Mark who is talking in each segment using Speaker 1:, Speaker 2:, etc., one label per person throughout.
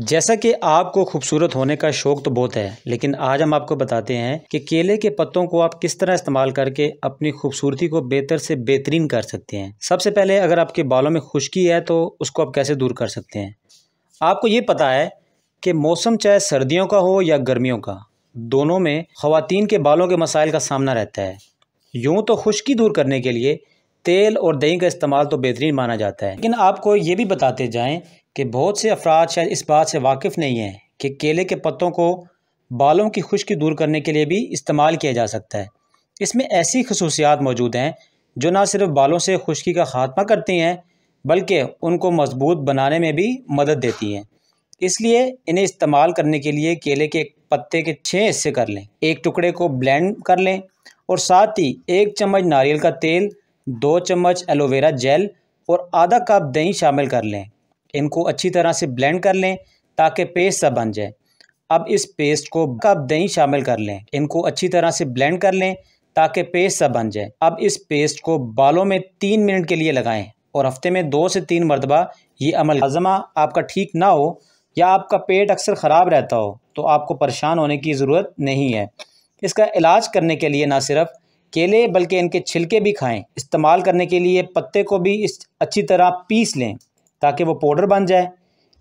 Speaker 1: जैसा कि आपको खूबसूरत होने का शौक़ तो बहुत है, लेकिन आज हम आपको बताते हैं कि केले के पत्तों को आप किस तरह इस्तेमाल करके अपनी खूबसूरती को बेहतर से बेहतरीन कर सकते हैं। सबसे पहले अगर आपके बालों में खुश्की है तो उसको आप कैसे दूर कर सकते हैं। आपको ये पता है कि मौसम चाहे सर्दियों का हो या गर्मियों का, दोनों में ख़वातीन के बालों के मसाइल का सामना रहता है। यूँ तो खुश्की दूर करने के लिए तेल और दही का इस्तेमाल तो बेहतरीन माना जाता है, लेकिन आपको ये भी बताते जाएं कि बहुत से अफराद शायद इस बात से वाकिफ़ नहीं हैं कि केले के पत्तों को बालों की खुश्की दूर करने के लिए भी इस्तेमाल किया जा सकता है। इसमें ऐसी खसूसियात मौजूद हैं जो ना सिर्फ बालों से खुश्की का ख़ात्मा करती हैं, बल्कि उनको मजबूत बनाने में भी मदद देती हैं। इसलिए इन्हें इस्तेमाल करने के लिए केले के पत्ते के 6 हिस्से कर लें, एक टुकड़े को ब्लेंड कर लें और साथ ही 1 चम्मच नारियल का तेल, 2 चम्मच एलोवेरा जेल और आधा कप दही शामिल कर लें। इनको अच्छी तरह से ब्लेंड कर लें ताकि पेस्ट सा बन जाए। अब इस पेस्ट को कप दही शामिल कर लें, इनको अच्छी तरह से ब्लेंड कर लें ताकि पेस्ट सा बन जाए। अब इस पेस्ट को बालों में 3 मिनट के लिए लगाएं और हफ्ते में 2 से 3 मरतबा ये अमल। हज़मा आपका ठीक ना हो या आपका पेट अक्सर ख़राब रहता हो तो आपको परेशान होने की ज़रूरत नहीं है। इसका इलाज करने के लिए ना सिर्फ केले बल्कि इनके छिलके भी खाएं। इस्तेमाल करने के लिए पत्ते को भी अच्छी तरह पीस लें ताकि वो पाउडर बन जाए।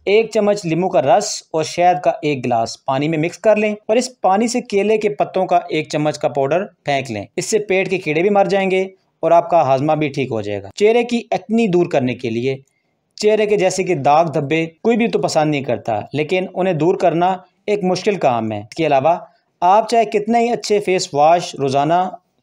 Speaker 1: 1 चम्मच नींबू का रस और शहद का 1 गिलास पानी में मिक्स कर लें और इस पानी से केले के पत्तों का 1 चम्मच का पाउडर फेंक लें। इससे पेट के कीड़े भी मर जाएंगे और आपका हाजमा भी ठीक हो जाएगा। चेहरे की एक्नी दूर करने के लिए, चेहरे के जैसे कि दाग धब्बे कोई भी तो पसंद नहीं करता, लेकिन उन्हें दूर करना एक मुश्किल काम है। इसके अलावा आप चाहे कितने ही अच्छे फेस वाश रोज़ाना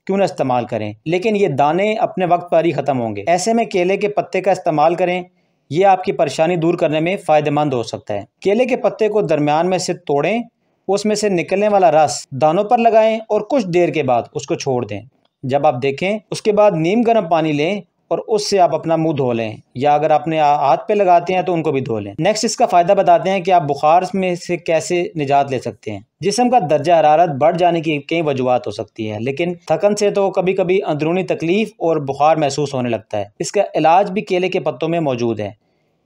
Speaker 1: क्यों ना इस्तेमाल करें, लेकिन ये दाने अपने वक्त पर ही ख़त्म होंगे। ऐसे में केले के पत्ते का इस्तेमाल करें, ये आपकी परेशानी दूर करने में फ़ायदेमंद हो सकता है। केले के पत्ते को दरमियान में से तोड़ें, उसमें से निकलने वाला रस दानों पर लगाएं और कुछ देर के बाद उसको छोड़ दें। जब आप देखें उसके बाद नीम गर्म पानी लें और उससे आप अपना मुंह धो लें, या अगर अपने हाथ पे लगाते हैं तो उनको भी धो लें। नेक्स्ट इसका फ़ायदा बताते हैं कि आप बुखार में से कैसे निजात ले सकते हैं। जिस्म का दर्जा हरारत बढ़ जाने की कई वजूहात हो सकती है, लेकिन थकन से तो कभी कभी अंदरूनी तकलीफ और बुखार महसूस होने लगता है। इसका इलाज भी केले के पत्तों में मौजूद है।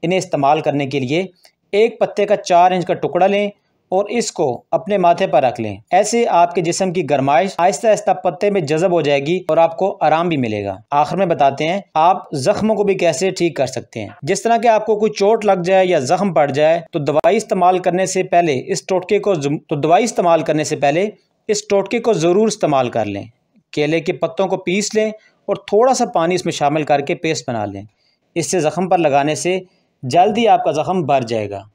Speaker 1: इन्हें इस्तेमाल करने के लिए एक पत्ते का 4 इंच का टुकड़ा लें और इसको अपने माथे पर रख लें। ऐसे आपके जिस्म की गर्माइश आहिस्ता आहिस्ता पत्ते में जज़ब हो जाएगी और आपको आराम भी मिलेगा। आखिर में बताते हैं आप जख्मों को भी कैसे ठीक कर सकते हैं। जिस तरह के आपको कोई चोट लग जाए या जख्म पड़ जाए तो दवाई इस्तेमाल करने से पहले इस टोटके को ज़रूर इस्तेमाल कर लें। केले के पत्तों को पीस लें और थोड़ा सा पानी इसमें शामिल करके पेस्ट बना लें। इससे ज़ख्म पर लगाने से जल्द ही आपका ज़ख्म भर जाएगा।